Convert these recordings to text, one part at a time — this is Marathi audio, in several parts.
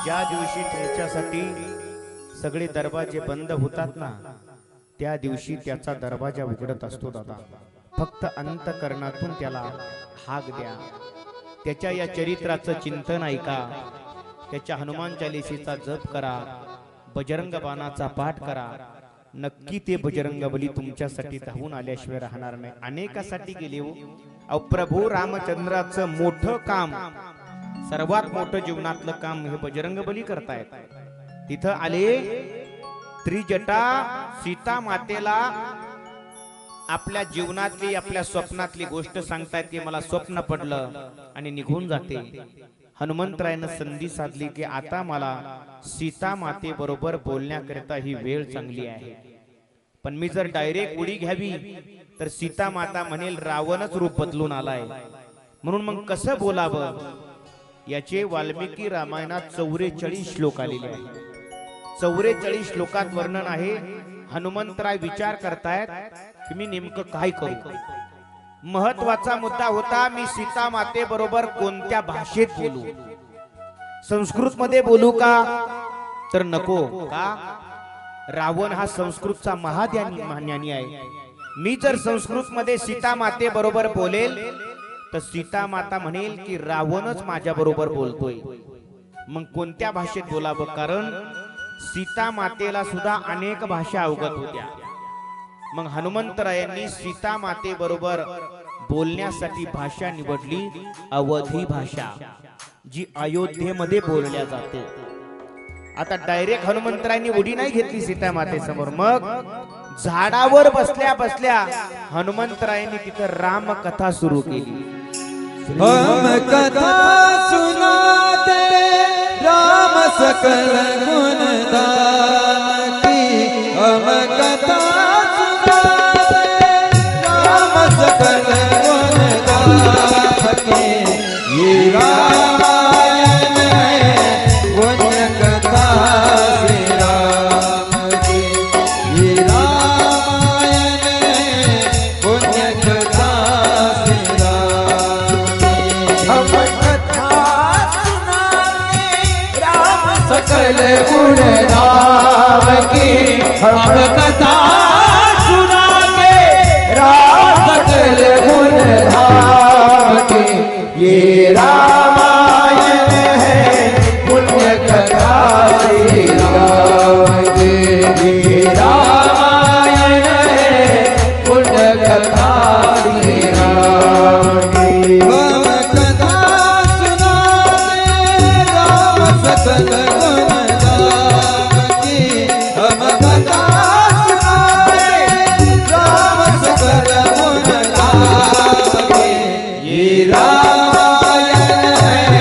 ज्या दिवशी तुमच्यासाठी सगळे दरवाजे बंद होतात ना, त्या दिवशी त्याचा दरवाजा उघडत असतो दादा. फक्त अंतकरणातून त्याला हाक द्या. त्याच्या या चरित्राचं चिंतन ऐका, त्याच्या हनुमान चालीसेचा जप करा, बजरंग बाणाचा पाठ करा. नक्की ते बजरंग बली तुमच्यासाठी धावून आल्याशिवाय राहणार नाही. अनेकासाठी गेले हो. अहो प्रभू रामचंद्राचं मोठं काम, सर्वात मोठं जीवनातलं काम हे बजरंग बली करतायत. तिथं आले त्रिजटा सीता मातेला आपल्या जीवनातली आपल्या स्वप्नातली गोष्ट सांगतायत की मला स्वप्न पडलं आणि निघून जाते. हनुमंतरायानं संधी साधली की आता मला सीता माते बरोबर बोलण्याकरिता ही वेळ चांगली आहे. पण मी जर डायरेक्ट उडी घ्यावी तर सीता माता म्हणेल रावणच रूप बदलून आलाय. म्हणून मग कसं बोलावं याचे वाल्मिकी रामायणात 44 श्लोक आलेले आहेत. 44 श्लोकात वर्णन आहे. हनुमंतराय विचार करतायत की मी नेमकं काय करू. महत्वाचा मुद्दा होता मी सीता माते बरोबर कोणत्या भाषेत बोलू. संस्कृत मध्ये बोलू का तर नको का. रावण हा संस्कृतचा महाज्ञानी आहे. मी जर संस्कृत मध्ये सीता माते बरोबर बोलेल तर सीता माता म्हणेल की रावणच माझ्या बरोबर बोलतोय. मग कोणत्या भाषेत बोलावं, कारण सीता मातेला सुद्धा अनेक भाषा अवगत होत्या. मग हनुमंतरायांनी सीता माते बरोबर बोलण्यासाठी भाषा निवडली अवधी भाषा, जी अयोध्येमध्ये बोलल्या जाते. आता डायरेक्ट हनुमंतरायांनी उडी नाही घेतली सीता मातेसमोर. मग झाडावर बसल्या बसल्या हनुमंतरायांनी तिथं रामकथा सुरू केली. हम कथा सुनाते राम सकल गुण गाती. हम कथा सुनाते राम सकल गुण गाती. ये रामायण है पुण्य कथा श्री राम की. ये रामायण है पुण्य कथा श्री राम की. हम कथा सुनाते राम सकल गुण गाव की. हम कथा सुनाते राम सकल गुण गाव की. ये रामायण है पुण्य कथा श्री राम की. ये रामायण है पुण्य कथा श्री राम की. हम कथा सुनाते राम सकल गुण गाव की. हम कथा सुनाते राम सकल गुण गाव की. ये रामायण है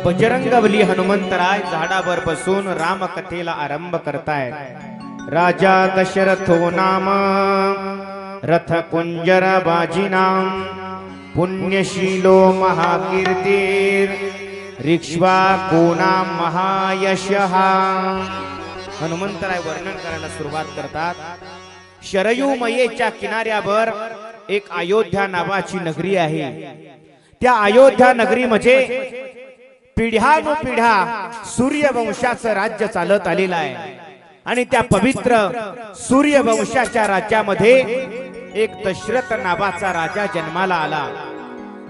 बजरंगबली हनुमंतराय झाडावर बसून रामकथेला आरंभ करतायत। राजा दशरथो नाम रथ कुंजर बाजीनाम पुण्यशीलो महाकीर्तीर रिक्ष्वा कोणाम महायशः। हनुमंतराय वर्णन करायला सुरुवात करतात। शरयूमयेच्या किनाऱ्यावर एक अयोध्या नावाची नगरी आहे। त्या अयोध्या नगरी म्हणजे पिढ्यानुपिढ्या सूर्यवंशाचं राज्य चालत आलेलं आहे आणि त्या पवित्र सूर्यवंशाच्या राज्यामध्ये एक दशरथ नावाचा राजा जन्माला आला।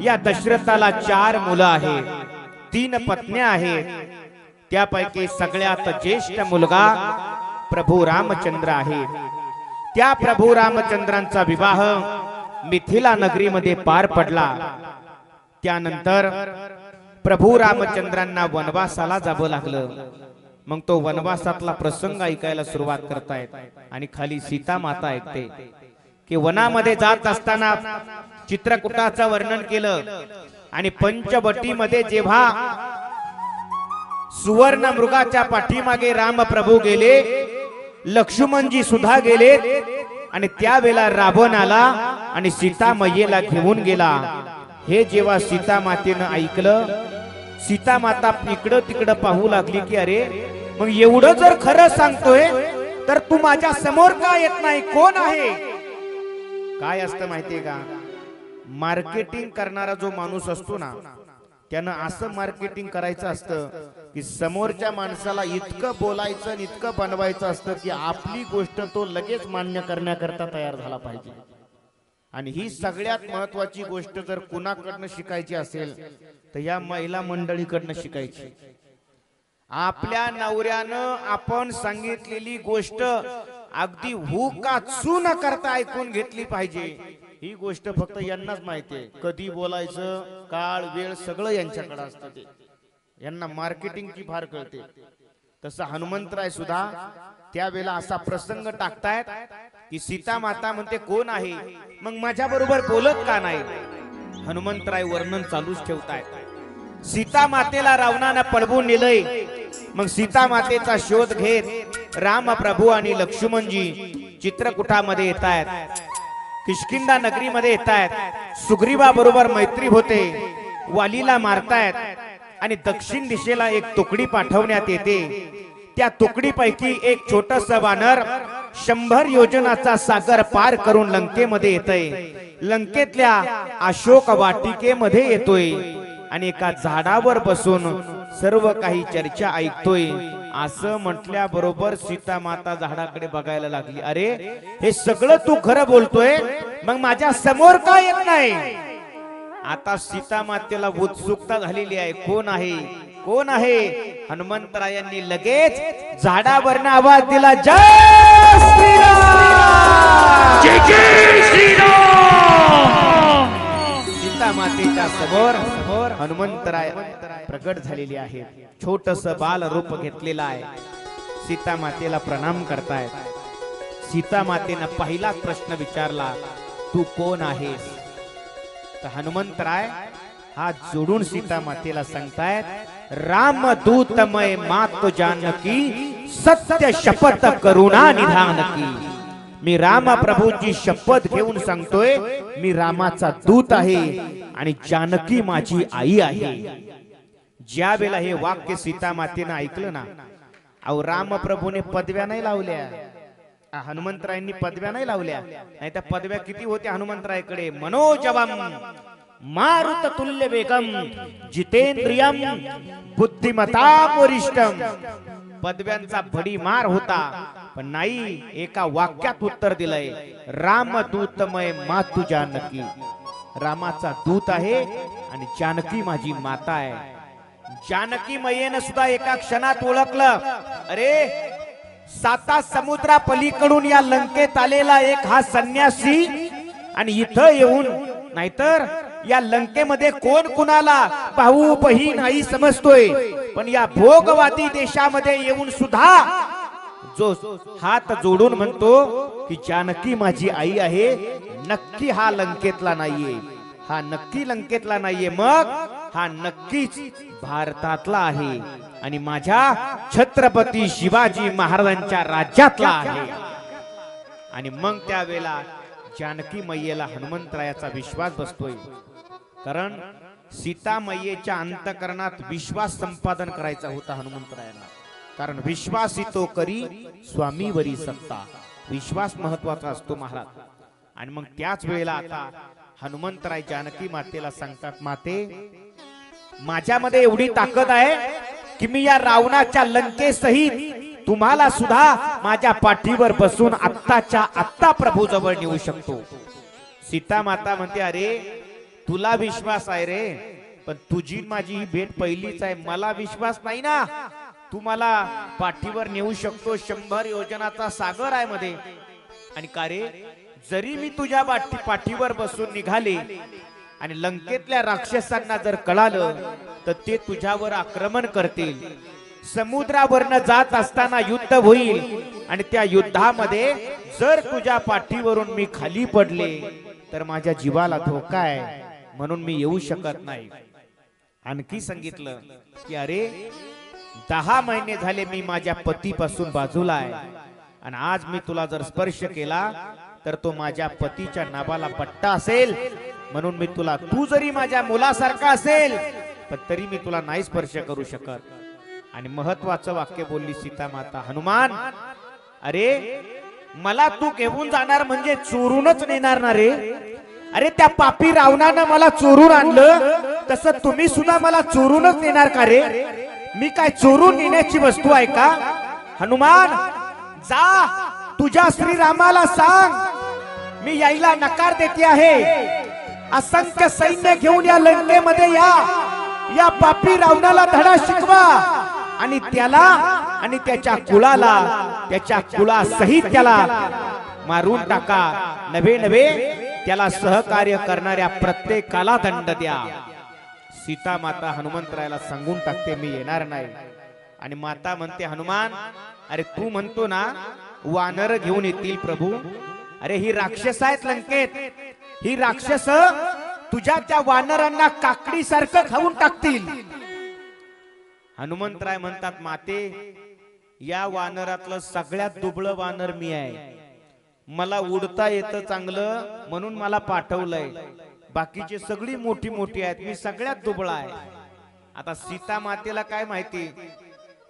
या दशरथाला 4 मुलं आहेत, 3 पत्न्या आहेत। त्यापैकी सगळ्यात ज्येष्ठ मुलगा प्रभू रामचंद्र आहे। त्या प्रभू रामचंद्रांचा विवाह मिथिला नगरीमध्ये पार पडला। त्यानंतर प्रभू रामचंद्रांना वनवासाला जावं लागलं। मग तो वनवासातला प्रसंग ऐकायला सुरुवात करतायत आणि खाली सीता माता ऐकते की वनामध्ये जात असताना चित्रकूटाचं वर्णन केलं आणि पंचवटीमध्ये जेव्हा सुवर्ण मृगाच्या पाठीमागे राम प्रभू गेले, लक्ष्मणजी सुद्धा गेले आणि त्यावेळेला रावण आला आणि सीता मैयेला घेऊन गेला। हे जेव्हा सीता मातेनं ऐकलं, सीता माता इकडं तिकडं पाहू लागली की अरे मग एवढं जर खरं सांगतोय तर तू माझ्या समोर का येत नाही? कोण आहे? काय असतं माहितीये का, मार्केटिंग करणारा जो माणूस असतो ना, त्यानं असं मार्केटिंग करायचं असतं की समोरच्या माणसाला इतकं बोलायचं आणि इतकं बनवायचं असतं की आपली गोष्ट तो लगेच मान्य करण्याकरता तयार झाला पाहिजे। आणि ही सगळ्यात महत्वाची गोष्ट जर कुणाकडनं शिकायची असेल तर या महिला मंडळीकडनं शिकायची। आपल्या नवऱ्यानं आपण सांगितलेली गोष्ट अगदी हू का चू न करता ऐकून घेतली पाहिजे। ही गोष्ट फक्त यांनाच माहिती आहे। कधी बोलायचं, काळ वेळ सगळं यांच्याकडे असतं, ते यांना मार्केटिंगची फार कळते। तसं हनुमंतराय सुद्धा त्यावेळेला असा प्रसंग टाकतायत की सीता माता म्हणते कोण आहे, मग माझ्या बरोबर बोलत का नाही? हनुमंतराय वर्णन चालूच ठेवतायत। सीता मातेला रावणानं पळवून नेलंय। मग सीता मातेचा शोध घेत राम प्रभू आणि लक्ष्मणजी चित्रकूटामध्ये येत आहेत, किष्किंधा नगरीमध्ये येत आहेत। सुग्रीवा बरोबर मैत्री होते, वालीला मारतायत आणि दक्षिण दिशेला एक तुकडी पाठवण्यात येते। त्या तुकडीपैकी एक छोटस वानर 100 योजनाचा सागर पार करून लंकेमध्ये येतय। लंकेतल्या अशोक वाटिकेमध्ये येतोय आणि एका झाडावर बसून सर्व काही चर्चा ऐकतोय। असं म्हटल्या बरोबर सीता माता झाडाकडे बघायला लागली, अरे हे सगळं तू खरं बोलतोय, मग माझ्या समोर का येत नाही? आता सीता मातेला उत्सुकता झालेली आहे, कोण आहे, कोण आहे? हनुमंतरायांनी लगेच झाडावरनं आवाज दिला, जय श्रीराम, जय जय श्रीराम। सीता मातेच्या समोर हनुमंतराय प्रगट झालेली आहे। छोटस बाल रूप घेतलेलं आहे। सीता मातेला प्रणाम करतायत। सीता मातेनं पहिला प्रश्न विचारला, तू कोण आहेस? तर हनुमंतराय हात जोडून सीता मातेला सांगतायत, रामदूतमय मात जानकी सत्य शपथ करुणा निधान की। मी राम प्रभूची शपथ घेऊन सांगतोय, मी रामाचा दूत आहे आणि जानकी माझी आई आहे। ज्या वेळेला हे वाक्य सीता मातेनं ऐकलं ना, अहो राम प्रभूने पदव्या नाही लावल्या, हनुमंतरायांनी पदव्या नाही लावल्या, नाही त्या पदव्या किती होत्या हनुमंतरायकडे, मनोजवम मारुत तुल्य वेगम जितेंद्रियम बुद्धिमताम वरिष्ठम। पदव्यांचा भडीमार होता, पण नाही, एका वाक्यात उत्तर दिलंय, रामदूतमय मातु जानकी। रामाचा दूत आहे आणि जानकी माझी माता आहे। जानकी मैयेनं सुद्धा एका क्षणात ओळखलं, अरे 7 समुद्रा पलीकडून या लंकेत आलेला एक हा संन्यासी आणि इथं येऊन, नाहीतर या लंकेमध्ये कोण कुणाला भाऊ बहीण आई समजतोय, पण या भोगवादी देशामध्ये येऊन सुद्धा जो हात जोडून म्हणतो की जानकी माझी आई आहे, नक्की हा लंकेतला नाहीये, हा नक्की लंकेतला नाहीये, मग हा नक्कीच भारतातला आहे आणि माझ्या छत्रपती शिवाजी महाराजांच्या राज्यातला आहे. आणि मग त्यावेळेला जानकी मैयेला हनुमंतरायाचा विश्वास बसतोय, कारण सीता मैयेच्या अंतकरणात विश्वास संपादन करायचा होता हनुमंतरायांना. कारण विश्वासितो करी स्वामीवरी सत्ता, विश्वास महत्वाचा असतो महाराज. आणि मग त्याच वेळेला आता हनुमंतराय जानकी मातेला सांगतात, माते माझ्यामध्ये एवढी ताकद आहे की मी या रावणाच्या लंकेसहित तुम्हाला सुद्धा माझ्या पाठीवर बसून आत्ताच्या आत्ता प्रभू जवळ नेऊ शकतो. सीता माता म्हणते, अरे तुला विश्वास आहे रे, पण तुझी माझी ही भेट पहिलीच आहे, मला विश्वास नाही ना. तू मला पाठीवर नेऊ शकतो, 100 योजनाचा सागर आहे मध्ये. आणि का रे, जरी मी तुझ्या पाठीवर बसून निघाले आणि लंकेतल्या राक्षसांना जर कळालं तर ते तुझ्यावर आक्रमण करतील. समुद्रावरनं जात असताना युद्ध होईल आणि त्या युद्धामध्ये जर तुझ्या पाठीवरून मी खाली पडले तर माझ्या जीवाला धोका आहे, म्हणून मी येऊ शकत नाही. आणखी सांगितलं की अरे 10 महिने झाले मी माझ्या पतीपासून बाजूला आहे आणि आज मी तुला जर स्पर्श केला तर तो माझ्या पतीच्या नाभाला पट्टा असेल, म्हणून मी तुला, तू जरी माझ्या मुलासारखा असेल पण तरी मी तुला नाही स्पर्श करू शकत. आणि महत्वाचं वाक्य बोलली सीता माता, हनुमान अरे मला तू घेऊन जाणार म्हणजे चोरूनच नेणार ना रे. अरे त्या पापी रावणानं मला चोरून आणलं, तसं तुम्ही सुद्धा मला चोरूनच नेणार का रे. मी काय चोरून नेण्याची वस्तू आहे का. हनुमान जा, तुझ्या श्रीरामाला सांग मी यायला नकार देते आहे. असंख्य सैन्य घेऊन या लंकेमध्ये या पापी रावणाला धडा शिकवा आणि त्याला आणि त्याच्या कुळाला, त्याच्या कुळासहित त्याला मारून टाका. नवे नवे त्याला सहकार्य करणाऱ्या प्रत्येकाला दंड द्या. सीता माता हनुमंतरायाला सांगून टाकते, मी येणार नाही. आणि माता म्हणते, हनुमान अरे तू म्हणतो ना वानर घेऊन येतील प्रभू, अरे ही राक्षस आहेत लंकेत, ही राक्षस तुझ्या त्या वानरांना काकडी सारखं खाऊन टाकतील. हनुमंतराय म्हणतात, माते या वानरातलं सगळ्यात दुबळं वानर मी आहे, मला उडता येतं चांगलं म्हणून मला पाठवलंय, बाकीची सगळी मोठी मोठी आहेत, मी सगळ्यात दुबळा आहे. आता सीता मातेला काय माहिती,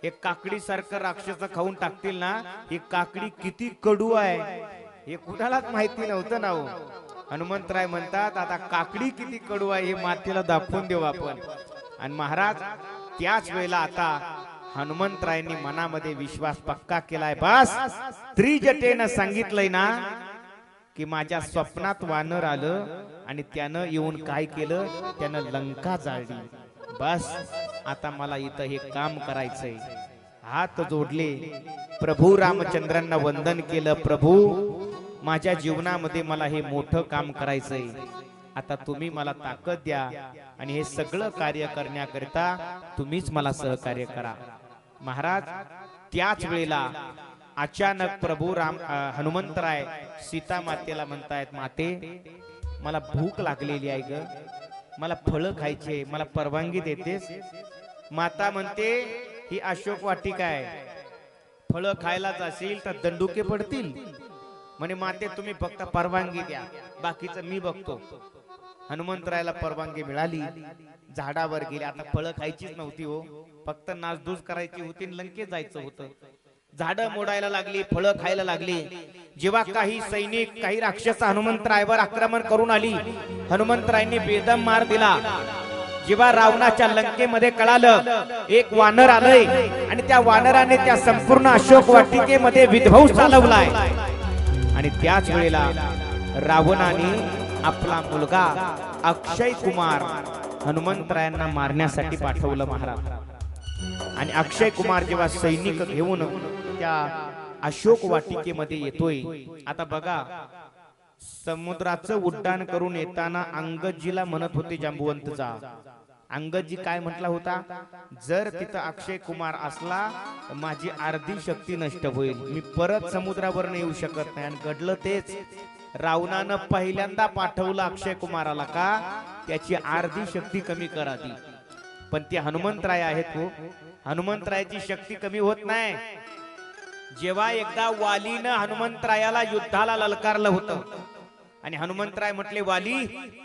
हे काकडी सारखं राक्षस खाऊन टाकतील ना, ही काकडी किती कडू आहे हे कुणालाच माहिती नव्हतं ना हो. हनुमंतराय म्हणतात, आता काकडी किती कडू आहे हे मातेला दाखवून देऊ आपण. आणि महाराज त्याच वेळेला आता हनुमंतरायांनी मनामध्ये विश्वास पक्का केलाय. बस त्रिजटेनं सांगितलंय ना की माझ्या स्वप्नात वानर आलं आणि त्यानं येऊन काय केलं, त्यानं लंका जाळली. बस आता मला इथं हे काम करायचंय. हात जोडले, प्रभू रामचंद्रांना वंदन केलं, प्रभू माझ्या जीवनामध्ये मला हे मोठं काम करायचंय, आता तुम्ही मला ताकद द्या आणि हे सगळं कार्य करण्याकरिता तुम्हीच मला सहकार्य करा. महाराज त्याच वेळेला अचानक प्रभू हनुमंतराय सीता मातेला म्हणतायत, माते मला भूक लागलेली आहे ग, मला फळं खायचे, मला परवानगी देतेस. माता म्हणते, ही अशोक वाटिका आहे, फळं खायला जाशील तर दंडुके पडतील. म्हणे माते तुम्ही फक्त परवानगी द्या, बाकीचं मी बघतो. हनुमंतरायाला परवानगी मिळाली, झाडावर गेले. आता फळं खायचीच नव्हती हो, फक्त नासधूस करायची होती, लंकेत जायचं होतं. झाडं मोडायला लागली, फळं खायला लागली. जेव्हा काही सैनिक, काही राक्षस हनुमंतरायावर आक्रमण करून आली, हनुमंतरायांनी बेदम मार दिला. जेव्हा रावणाच्या लंकेमध्ये कळालं एक वानर आलंय आणि त्या वानराने त्या संपूर्ण अशोक वाटिकेमध्ये विध्वंस चालवलाय, आणि त्याच वेळेला रावणाने आपला मुलगा अक्षय कुमार हनुमंतरायांना मारण्यासाठी पाठवलं महाराज. आणि अक्षय कुमार जेव्हा सैनिक घेऊन त्या अशोक वाटिकेमध्ये येतोय, आता बघा समुद्राचं उड्डाण करून येताना अंगदजीला म्हणत होते जांबुवंत जा. अंगदजी काय म्हटला होता, जर तिथं अक्षय कुमार असला तर माझी अर्धी शक्ती नष्ट होईल, मी परत समुद्रावर नाही येऊ शकत नाही. आणि घडलं तेच. रावणानं पहिल्यांदा पाठवलं अक्षय कुमाराला का त्याची अर्धी शक्ती कमी करावी. पण ते हनुमंतराय आहेत हो, हनुमंतरायाची शक्ती कमी होत नाही. जेव्हा एकदा वालीनं हनुमंतरायाला युद्धाला ललकारलं होतं आणि हनुमंतराय म्हटले वाली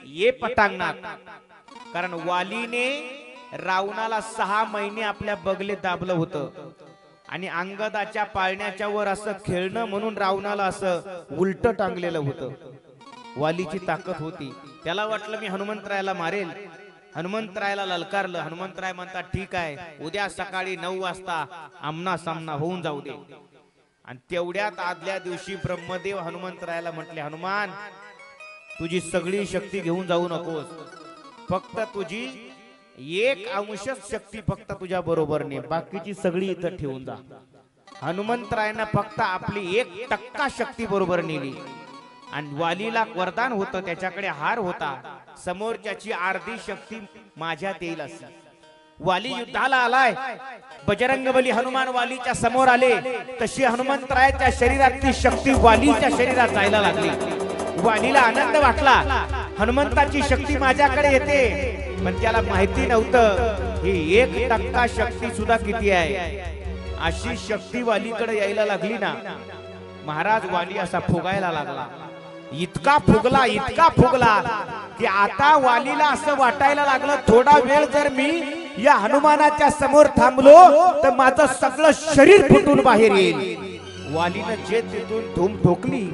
ये पटांगणात, कारण वालीने रावणाला 6 महिने आपल्या बगले दाबलं होतं आणि अंगदाच्या पाळण्याच्या वर असं खेळणं म्हणून रावणाला असं उलट टांगलेलं होतं. वालीची ताकद होती. त्याला वाटलं मी हनुमंतरायाला मारेल. हनुमंतरायाला ललकारलं. हनुमंतराय म्हणतात ठीक आहे, उद्या सकाळी 9 वाजता आमना सामना होऊन जाऊ दे. आणि तेवढ्यात आदल्या दिवशी ब्रह्मदेव हनुमंतरायाला म्हटले, हनुमान तुझी सगळी शक्ती घेऊन जाऊ नकोस, फक्त तुझी 1% शक्ती फक्त तुझ्या बरोबर ने, बाकीची सगळी इथं ठेवून जा. हनुमंतरायानं फक्त आपली 1% शक्ती बरोबर नेली. आणि वालीला वरदान होतं, त्याच्याकडे हार होता, समोरच्याची अर्धी शक्ती माझ्यात येईल अशी. वाली युद्धाला आलाय, बजरंगबली हनुमान वालीच्या समोर आले, तशी हनुमंतरायाच्या शरीरातली शक्ती वालीच्या शरीरात जायला लागली. वालीला आनंद वाटला, हनुमंताची शक्ती माझ्याकडे येते. पण त्याला माहिती नव्हतं ही 1% शक्ती सुद्धा किती आहे. अशी शक्ती वालीकडे यायला लागली ना, महाराज वाली असा फुगायला लागला. इतका फुगला की आता वालीला असं वाटायला लागलं, थोडा वेळ जर मी या हनुमानाच्या समोर थांबलो तर माझं सगळं शरीर फुटून बाहेर येईल. वालीनं जे तिथून धूम ठोकली,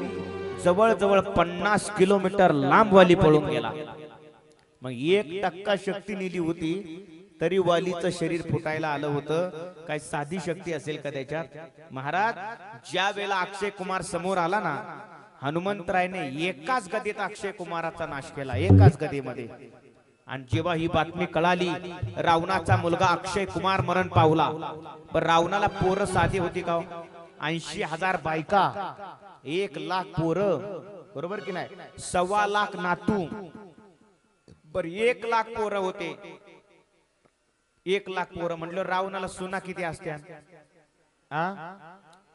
जवळजवळ 50 किलोमीटर लांब वाली पळून गेला. मग 1% शक्ती नेली होती तरी वालीचं शरीर फुटायला आलं होतं. काय साधी शक्ती असेल का त्याच्यात? महाराज ज्या वेळेला अक्षय कुमार समोर आला ना, हनुमंतरायने एकाच गदेत अक्षय कुमाराचा नाश केला, एकाच गदेमध्ये. आणि जेव्हा ही बातमी कळाली, रावणाचा मुलगा अक्षय कुमार मरण पावला. पण रावणाला पोरं साधी होती का? 80,000 बायका, 1,00,000 पोरं, बरोबर की नाही? 1.25 नातू, बर 1,00,000 पोरं होते. 1,00,000 पोरं म्हणलं रावणाला सुना किती असत्या?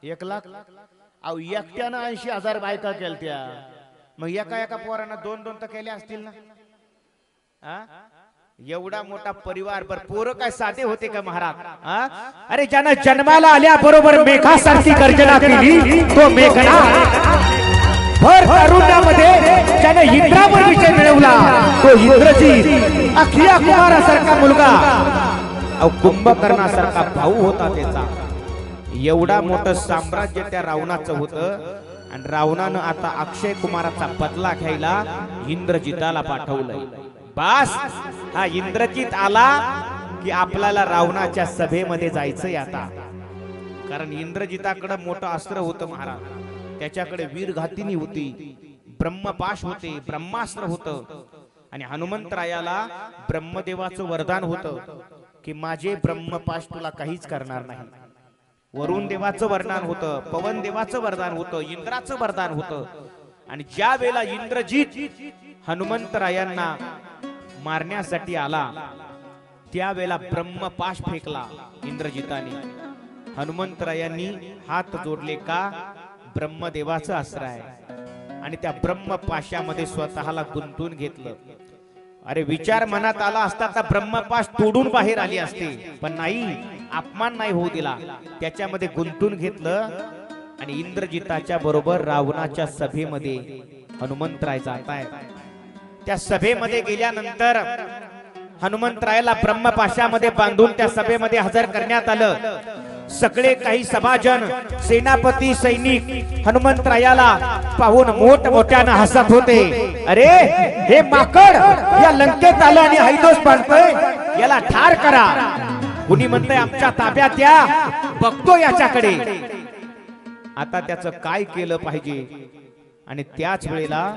1,00,000. अहो एकट्यानं 80,000 बायका केलत्या, मग एका पोरानं 2-2 तर केल्या असतील ना. एवढा मोठा परिवार, बर पोरं काय साधे होते का महाराज? अरे ज्यानं जन्माला आल्या बरोबर मेघासारखी गर्जना केली तो मेघनाद. भर तारुण्यामध्ये ज्याने इंद्रावर विजय मिळवला तो इंद्रजित. अखिया कुमारासारखा मुलगा, अहो कुंभकर्णासारखा भाऊ होता त्याचा. एवढा मोठं साम्राज्य त्या रावणाचं होतं. आणि रावणानं आता अक्षय कुमाराचा बदला घ्यायला इंद्रजिताला पाठवलंय. बस हा इंद्रजित आला की आपल्याला रावणाच्या सभेमध्ये जायचंय आता. कारण इंद्रजिताकडे मोठं अस्त्र होतं महाराज, त्याच्याकडे वीरघातिनी होती, ब्रह्मपाश होते, ब्रह्मास्त्र होतं. आणि हनुमंतरायाला ब्रह्मदेवाचं वरदान होतं की माझे ब्रह्मपाश तुला काहीच करणार नाही. वरुण देवाचं वरदान होतं, पवन देवाचं वरदान होतं, इंद्राचं वरदान होतं. आणि ज्या वेळेला इंद्रजित हनुमंतरायांना मारण्यासाठी आला, त्यावेळेला ब्रह्मपाश फेकला इंद्रजिताने. हनुमंतरायांनी हात जोडले का ब्रह्मदेवाचं अस्त्र आहे, आणि त्या ब्रह्मपाशामध्ये स्वतःला गुंतून घेतलं. अरे विचार मनात आला असता तर ब्रह्मपाश तोडून बाहेर आली असते, पण नाही, अपमान नाही होऊ दिला, त्याच्यामध्ये गुंतून घेतलं. आणि इंद्रजिताच्या बरोबर रावणाच्या सभेमध्ये हनुमंतराय जात आहे. त्या सभेमध्ये गेल्यानंतर हनुमंतरायाला ब्रह्मपाशामध्ये बांधून त्या सभेमध्ये हजर करण्यात आलं. सगळे काही सभाजन, सेनापती, सैनिक हनुमंतरायाला पाहून मोठमोठ्यानं हसत होते. अरे हे माकड या लंकेत आलं आणि हैदोस बांधतोय, याला ठार करा. कुणी म्हणतंय आमच्या ताब्यात या, बघतो याच्याकडे आता त्याचं काय केलं पाहिजे. आणि त्याच वेळेला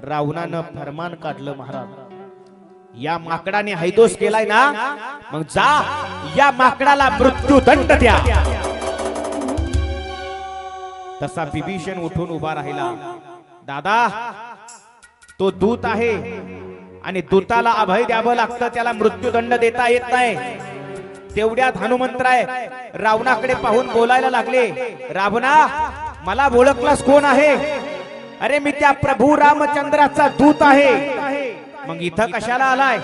रावणानं फरमान काढलं, महाराज या माकडाने हैदोस केलाय ना, मग जा या माकडाला मृत्यूदंड द्या. तसा विभीषण उठून उभा राहिला. दादा तो दूत आहे आणि दूताला अभय द्यावं लागतं, त्याला मृत्यूदंड देता येत नाही. तेवढ्यात हनुमंतराय रावणाकडे पाहून बोलायला लागले, रावणा मला ओळखलास कोण आहे? अरे मी त्या प्रभू रामचंद्राचा दूत आहे. मग इथं कशाला आलाय?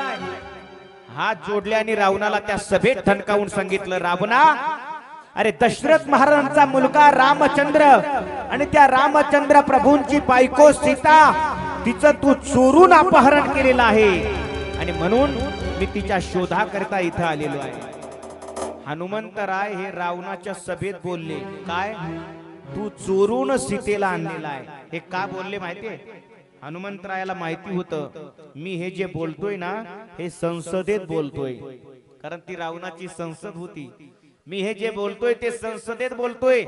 हात जोडले आणि रावणाला त्या सभेत ठणकावून सांगितलं, रावणा अरे दशरथ महाराजांचा मुलगा रामचंद्र आणि त्या रामचंद्र प्रभूंची बायको सीता, तिचं तू चोरून अपहरण केलेलं आहे आणि म्हणून मी तिच्या शोधाकरता इथं आलेलो आहे. हनुमंतराय हे रावणाच्या सभेत बोलले, काय तू चोरून सीतेला आणलेला आहे? हे का बोलले माहितीये? हनुमंतरायाला माहिती होतं मी हे जे बोलतोय ना हे संसदेत बोलतोय, कारण ती रावणाची संसद होती. मी हे जे बोलतोय ते संसदेत बोलतोय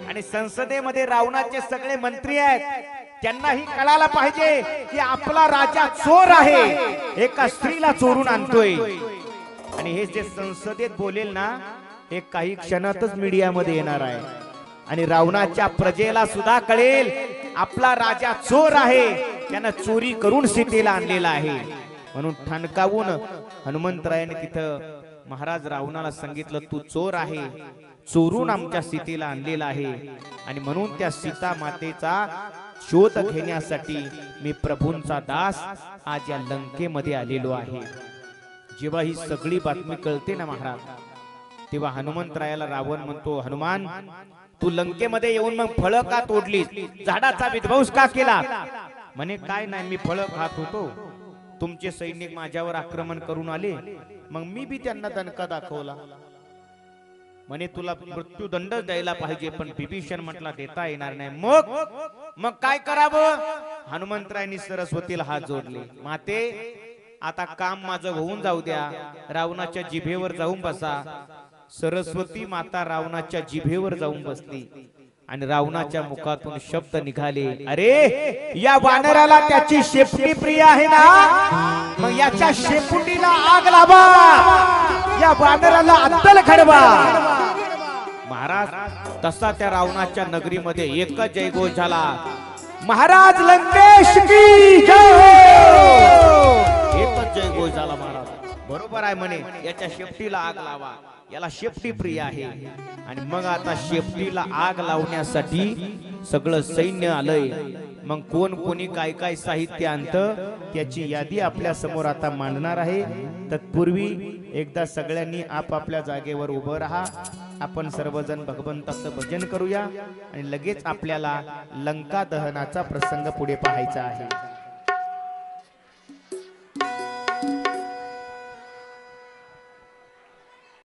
आणि संसदेमध्ये रावणाचे सगळे मंत्री आहेत, त्यांनाही कळायला पाहिजे की आपला राजा चोर आहे, एका स्त्रीला चोरून आणतोय. आणि हे जे संसदेत बोलेल ना हे काही क्षणातच मीडियामध्ये येणार आहे आणि रावणाच्या प्रजेला सुद्धा कळेल आपला राजा चोर आहे, त्यानं चोरी करून सीतेला आणलेला आहे. म्हणून ठणकावून हनुमंतरायाने तिथं महाराज रावणाला सांगितलं, तू चोर आहे, चोरून आमच्या सीतेला आणलेला आहे आणि म्हणून त्या सीता मातेचा शोध घेण्यासाठी मी प्रभूंचा दास आज या लंकेमध्ये आलेलो आहे. जेव्हा ही सगळी बातमी कळते ना महाराज, तेव्हा हनुमंतरायाला रावण म्हणतो, हनुमान तू लंकेमध्ये येऊन मग फळं का तोडलीस, झाडाचा विध्वंस का केला? म्हणे काय नाही, मी फळं खात होतो, तुमचे सैनिक माझ्यावर आक्रमण करून आले, मग मी बी त्यांना दणका दाखवला. म्हणे तुला मृत्यूदंड द्यायला पाहिजे, पण विभीषण म्हटला देता येणार नाही. मग काय करावं? हनुमंतरायांनी सरस्वतीला हात जोडले, माते आता काम माझं होऊन जाऊ द्या, रावणाच्या जिभेवर जाऊन बसा. सरस्वती माता रावणाच्या जिभेवर जाऊन बसली आणि रावणाच्या मुखातून शब्द निघाले, अरे या वानराला त्याची शेपटी प्रिय आहे ना, मग याच्या शेपुटीला आग लावा, या वानराला अद्दल घडवा. महाराज तसा त्या रावणाच्या नगरीमध्ये एकच जयघोष झाला, महाराज लंकेश की जय. एकच जयघोष झाला महाराज. बरोबर आहे म्हणे, याच्या शेपटीला आग लावा, याला शेपटी प्रिय आहे. आणि मग आता शेपटीला आग लावण्यासाठी सगळं सैन्य आलंय. मग कोण कोणी काय काय साहित्य आणतं त्याची यादी आपल्या समोर आता मांडणार आहे. तत्पूर्वी एकदा सगळ्यांनी आपापल्या जागेवर उभं राहा. आपण सर्वजण भगवंताचं भजन करूया आणि लगेच आपल्याला लंका दहनाचा प्रसंग पुढे पाहायचा आहे.